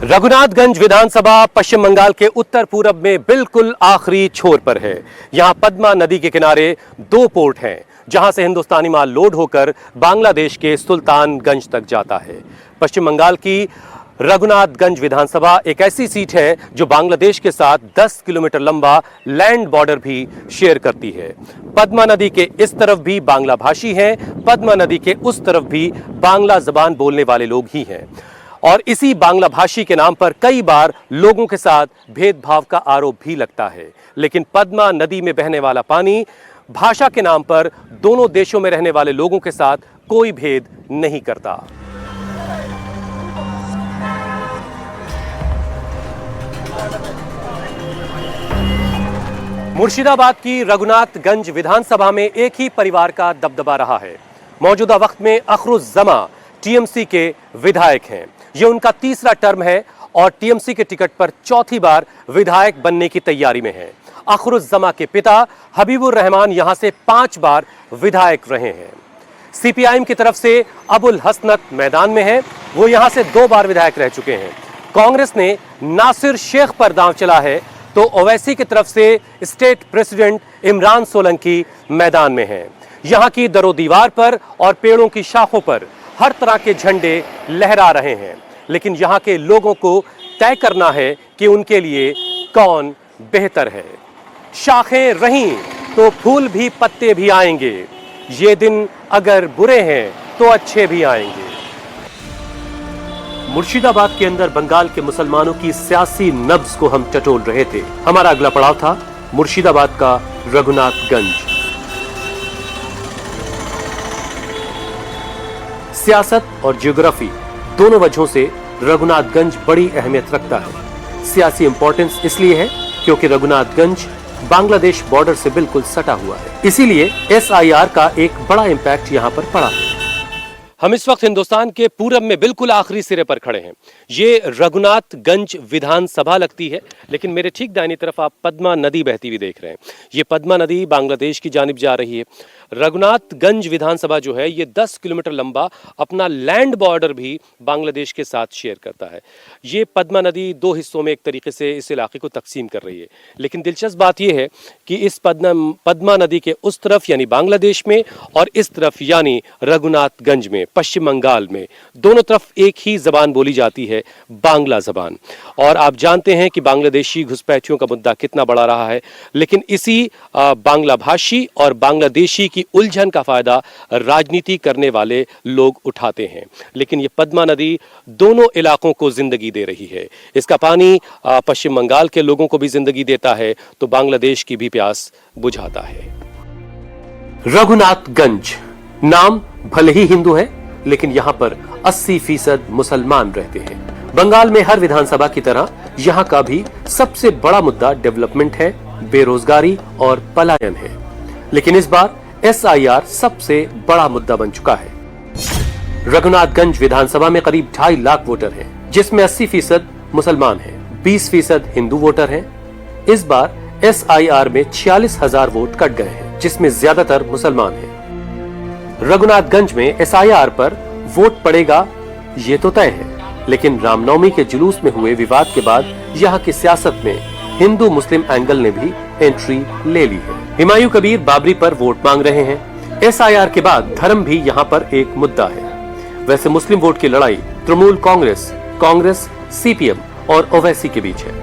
रघुनाथगंज विधानसभा पश्चिम बंगाल के उत्तर पूरब में बिल्कुल आखिरी छोर पर है। यहां पद्मा नदी के किनारे दो पोर्ट हैं जहां से हिंदुस्तानी माल लोड होकर बांग्लादेश के सुल्तानगंज तक जाता है। पश्चिम बंगाल की रघुनाथगंज विधानसभा एक ऐसी सीट है जो बांग्लादेश के साथ 10 किलोमीटर लंबा लैंड बॉर्डर भी शेयर करती है। पद्मा नदी के इस तरफ भी बांग्ला भाषी हैं, पद्मा नदी के उस तरफ भी बांग्ला जबान बोलने वाले लोग ही हैं और इसी बांग्ला भाषी के नाम पर कई बार लोगों के साथ भेदभाव का आरोप भी लगता है। लेकिन पद्मा नदी में बहने वाला पानी भाषा के नाम पर दोनों देशों में रहने वाले लोगों के साथ कोई भेद नहीं करता। मुर्शिदाबाद की रघुनाथगंज विधानसभा में एक ही परिवार का दबदबा रहा है। मौजूदा वक्त में अखरुज्जमा टीएमसी के विधायक हैं। ये उनका तीसरा टर्म है और टीएमसी के टिकट पर चौथी बार विधायक बनने की तैयारी में हैं। अखरुज्जमा के पिता हबीबुर रहमान यहां से 5 बार विधायक रहे हैं। सीपीआईएम की तरफ से अबुल हसनत मैदान में है, वो यहां से 2 बार विधायक रह चुके हैं। कांग्रेस ने नासिर शेख पर दांव चला है तो ओवैसी की तरफ से स्टेट प्रेसिडेंट इमरान सोलंकी मैदान में हैं। यहां की दरो दीवार पर और पेड़ों की शाखों पर हर तरह के झंडे लहरा रहे हैं, लेकिन यहां के लोगों को तय करना है कि उनके लिए कौन बेहतर है। शाखें रहीं तो फूल भी पत्ते भी आएंगे, ये दिन अगर बुरे हैं तो अच्छे भी आएंगे। मुर्शिदाबाद के अंदर बंगाल के मुसलमानों की सियासी नब्ज को हम टटोल रहे थे। हमारा अगला पड़ाव था मुर्शिदाबाद का रघुनाथगंज। सियासत और ज्योग्राफी दोनों वजहों से रघुनाथगंज बड़ी अहमियत रखता है। सियासी इंपॉर्टेंस इसलिए है क्योंकि रघुनाथगंज बांग्लादेश बॉर्डर से बिल्कुल सटा हुआ है, इसीलिए एसआईआर का एक बड़ा इंपैक्ट यहां पर पड़ा है। हम इस वक्त हिंदुस्तान के पूरब में बिल्कुल आखिरी सिरे पर खड़े हैं। ये रघुनाथगंज विधानसभा लगती है, लेकिन मेरे ठीक दाहिनी तरफ आप पद्मा नदी बहती हुई देख रहे हैं। ये पद्मा नदी बांग्लादेश की जानिब जा रही है। रघुनाथगंज विधानसभा जो है ये 10 किलोमीटर लंबा अपना लैंड बॉर्डर भी बांग्लादेश के साथ शेयर करता है। ये पद्मा नदी 2 हिस्सों में एक तरीके से इस इलाके को तकसीम कर रही है। लेकिन दिलचस्प बात यह है कि इस पद्मा नदी के उस तरफ यानी बांग्लादेश में और इस तरफ यानी रघुनाथगंज में पश्चिम बंगाल में दोनों तरफ एक ही जबान बोली जाती है, बांग्ला जबान। और आप जानते हैं कि बांग्लादेशी घुसपैठियों का मुद्दा कितना बड़ा रहा है, लेकिन इसी बांग्ला भाषी और बांग्लादेशी की उलझन का फायदा राजनीति करने वाले लोग उठाते हैं। लेकिन ये पद्मा नदी दोनों इलाकों को जिंदगी दे रही है। इसका पानी पश्चिम बंगाल के लोगों को भी जिंदगी देता है तो बांग्लादेश की भी प्यास बुझाता है। रघुनाथगंज नाम भले ही हिंदू है, लेकिन यहां पर 80% मुसलमान रहते हैं। बंगाल में हर विधानसभा की तरह यहां का भी सबसे बड़ा मुद्दा डेवलपमेंट है, बेरोजगारी और पलायन है। लेकिन इस बार एसआईआर सबसे बड़ा मुद्दा बन चुका है। रघुनाथगंज विधानसभा में करीब 2.5 लाख वोटर हैं, जिसमें 80% मुसलमान हैं, 20% हिंदू वोटर हैं। इस बार एसआईआर में 46,000 वोट कट गए हैं, जिसमें ज्यादातर मुसलमान हैं। रघुनाथगंज में एसआईआर पर वोट पड़ेगा ये तो तय है, लेकिन रामनवमी के जुलूस में हुए विवाद के बाद यहाँ की सियासत में हिंदू मुस्लिम एंगल ने भी एंट्री ले ली है। हुमायूं कबीर बाबरी पर वोट मांग रहे हैं। एसआईआर के बाद धर्म भी यहाँ पर एक मुद्दा है। वैसे मुस्लिम वोट की लड़ाई तृणमूल कांग्रेस, सीपीएम और ओवैसी के बीच है।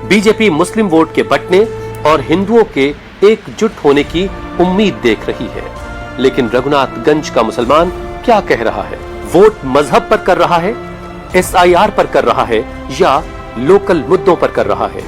बीजेपी मुस्लिम वोट के बंटने और हिंदुओं के एकजुट होने की उम्मीद देख रही है, लेकिन रघुनाथगंज का मुसलमान क्या कह रहा है? वोट मजहब पर कर रहा है, एसआईआर पर कर रहा है या लोकल मुद्दों पर कर रहा है?